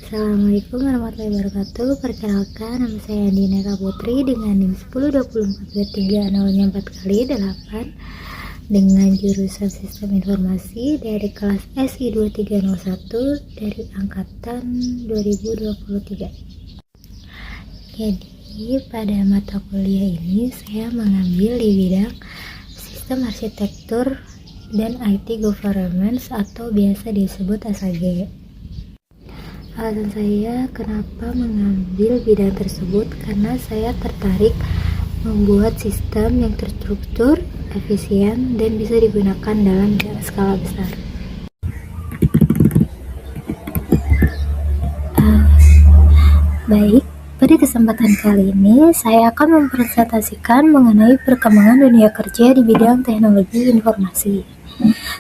Assalamualaikum warahmatullahi wabarakatuh. Perkenalkan, nama saya Andina Eka Putri dengan NIM 10242304 dengan jurusan Sistem Informasi dari kelas SI 2301 dari angkatan 2023. Jadi pada mata kuliah ini saya mengambil di bidang Sistem Arsitektur dan IT Governance atau biasa disebut SAG. Alasan saya kenapa mengambil bidang tersebut karena saya tertarik membuat sistem yang terstruktur, efisien, dan bisa digunakan dalam skala besar. Baik, pada kesempatan kali ini saya akan mempresentasikan mengenai perkembangan dunia kerja di bidang teknologi informasi,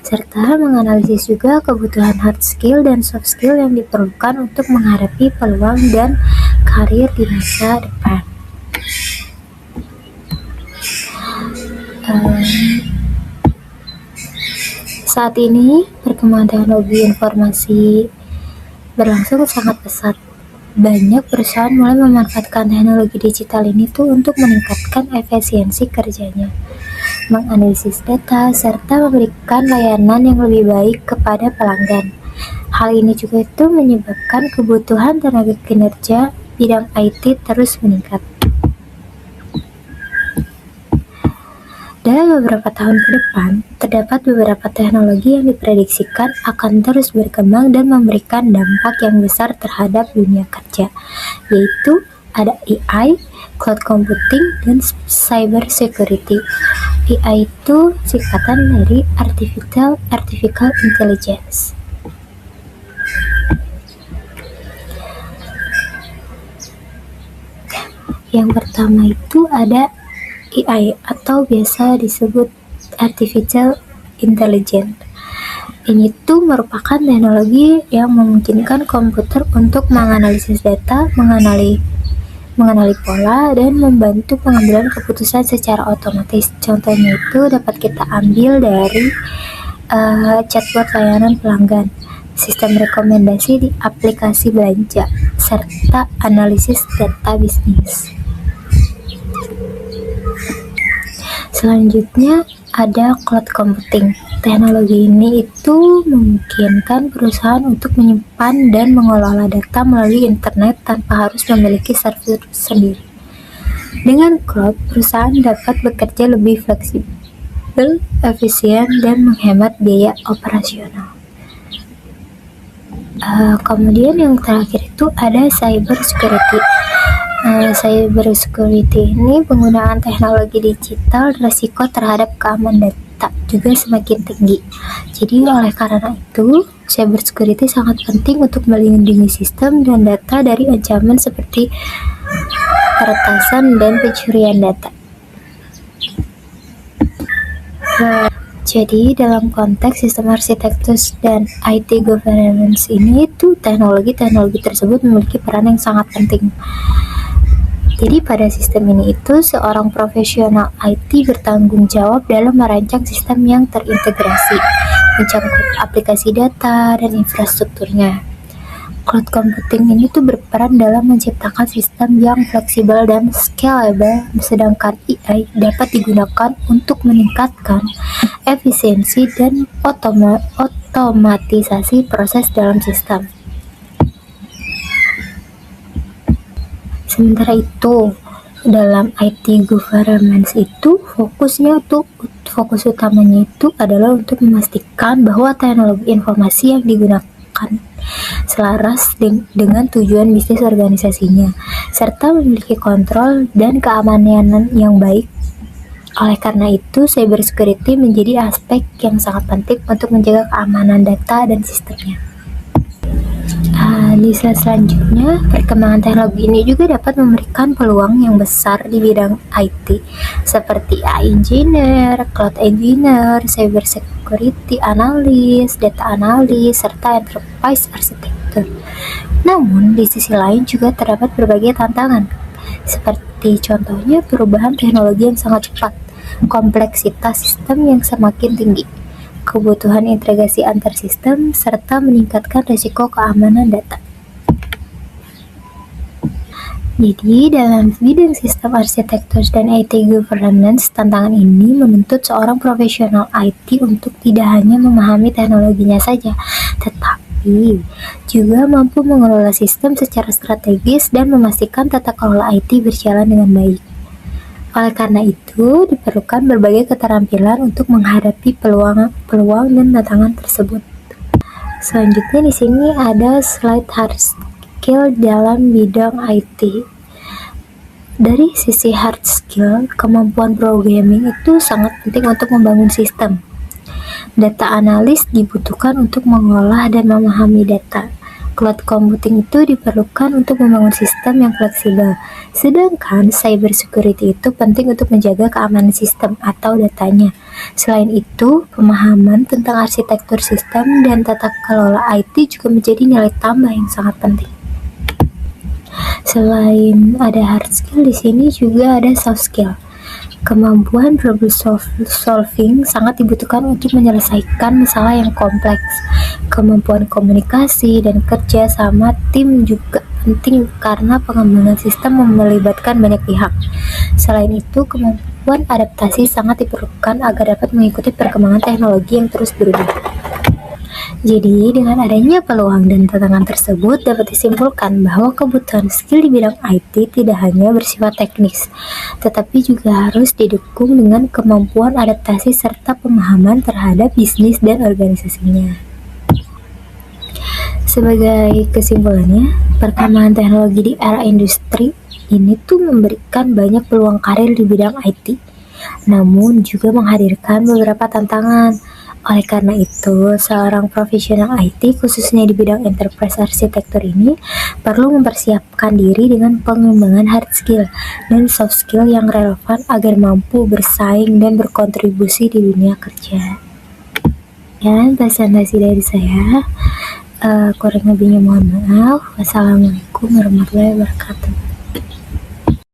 serta menganalisis juga kebutuhan hard skill dan soft skill yang diperlukan untuk menghadapi peluang dan karir di masa depan. Saat ini perkembangan teknologi informasi berlangsung sangat pesat. Banyak perusahaan mulai memanfaatkan teknologi digital ini untuk meningkatkan efisiensi kerjanya, menganalisis data, serta memberikan layanan yang lebih baik kepada pelanggan. Hal ini juga menyebabkan kebutuhan tenaga kerja bidang IT terus meningkat. Dalam beberapa tahun ke depan, terdapat beberapa teknologi yang diprediksikan akan terus berkembang dan memberikan dampak yang besar terhadap dunia kerja, yaitu ada AI, cloud computing, dan cyber security. AI itu singkatan dari Artificial Intelligence. Yang pertama itu ada AI atau biasa disebut Artificial Intelligence. Ini merupakan teknologi yang memungkinkan komputer untuk menganalisis data, mengenali pola, dan membantu pengambilan keputusan secara otomatis. Contohnya itu dapat kita ambil dari chatbot layanan pelanggan, sistem rekomendasi di aplikasi belanja, serta analisis data bisnis. Selanjutnya ada cloud computing. Teknologi ini memungkinkan perusahaan untuk menyimpan dan mengelola data melalui internet tanpa harus memiliki server sendiri. Dengan cloud, perusahaan dapat bekerja lebih fleksibel, efisien, dan menghemat biaya operasional. Kemudian yang terakhir itu ada cyber security. Cyber security ini penggunaan teknologi digital, risiko terhadap keamanan data juga semakin tinggi. Jadi oleh karena itu, cyber security sangat penting untuk melindungi sistem dan data dari ancaman seperti peretasan dan pencurian data. Jadi dalam konteks sistem arsitektur dan IT governance ini teknologi tersebut memiliki peran yang sangat penting. Jadi pada sistem ini seorang profesional IT bertanggung jawab dalam merancang sistem yang terintegrasi, mencangkup aplikasi data dan infrastrukturnya. Cloud computing ini berperan dalam menciptakan sistem yang fleksibel dan scalable, sedangkan AI dapat digunakan untuk meningkatkan efisiensi dan otomatisasi proses dalam sistem. Sementara itu, dalam IT governance fokus utamanya adalah untuk memastikan bahwa teknologi informasi yang digunakan selaras dengan tujuan bisnis organisasinya, serta memiliki kontrol dan keamanan yang baik. Oleh karena itu, cyber security menjadi aspek yang sangat penting untuk menjaga keamanan data dan sistemnya. Di slide selanjutnya, perkembangan teknologi ini juga dapat memberikan peluang yang besar di bidang IT, seperti AI engineer, cloud engineer, cyber security analyst, data analyst, serta enterprise architecture. Namun, di sisi lain juga terdapat berbagai tantangan, seperti contohnya perubahan teknologi yang sangat cepat, kompleksitas sistem yang semakin tinggi, kebutuhan integrasi antar sistem, serta meningkatkan risiko keamanan data. Jadi, dalam bidang sistem arsitektur dan IT governance, tantangan ini menuntut seorang profesional IT untuk tidak hanya memahami teknologinya saja, tetapi juga mampu mengelola sistem secara strategis dan memastikan tata kelola IT berjalan dengan baik. Oleh karena itu, diperlukan berbagai keterampilan untuk menghadapi peluang dan tantangan tersebut. Selanjutnya di sini ada slide hard skill dalam bidang IT. Dari sisi hard skill, kemampuan programming itu sangat penting untuk membangun sistem. Data analis dibutuhkan untuk mengolah dan memahami data. Cloud computing itu diperlukan untuk membangun sistem yang fleksibel. Sedangkan cyber security itu penting untuk menjaga keamanan sistem atau datanya. Selain itu, pemahaman tentang arsitektur sistem dan tata kelola IT juga menjadi nilai tambah yang sangat penting. Selain ada hard skill, di sini juga ada soft skill. Kemampuan problem solving sangat dibutuhkan untuk menyelesaikan masalah yang kompleks. Kemampuan komunikasi dan kerja sama tim juga penting karena pengembangan sistem melibatkan banyak pihak. Selain itu, kemampuan adaptasi sangat diperlukan agar dapat mengikuti perkembangan teknologi yang terus berubah. Jadi, dengan adanya peluang dan tantangan tersebut, dapat disimpulkan bahwa kebutuhan skill di bidang IT tidak hanya bersifat teknis, tetapi juga harus didukung dengan kemampuan adaptasi serta pemahaman terhadap bisnis dan organisasinya. Sebagai kesimpulannya, perkembangan teknologi di era industri ini tuh memberikan banyak peluang karir di bidang IT, namun juga menghadirkan beberapa tantangan. Oleh karena itu, seorang profesional IT khususnya di bidang enterprise arsitektur ini perlu mempersiapkan diri dengan pengembangan hard skill dan soft skill yang relevan agar mampu bersaing dan berkontribusi di dunia kerja. Dan presentasi dari saya, kurang lebihnya mohon maaf. Wassalamualaikum warahmatullahi wabarakatuh.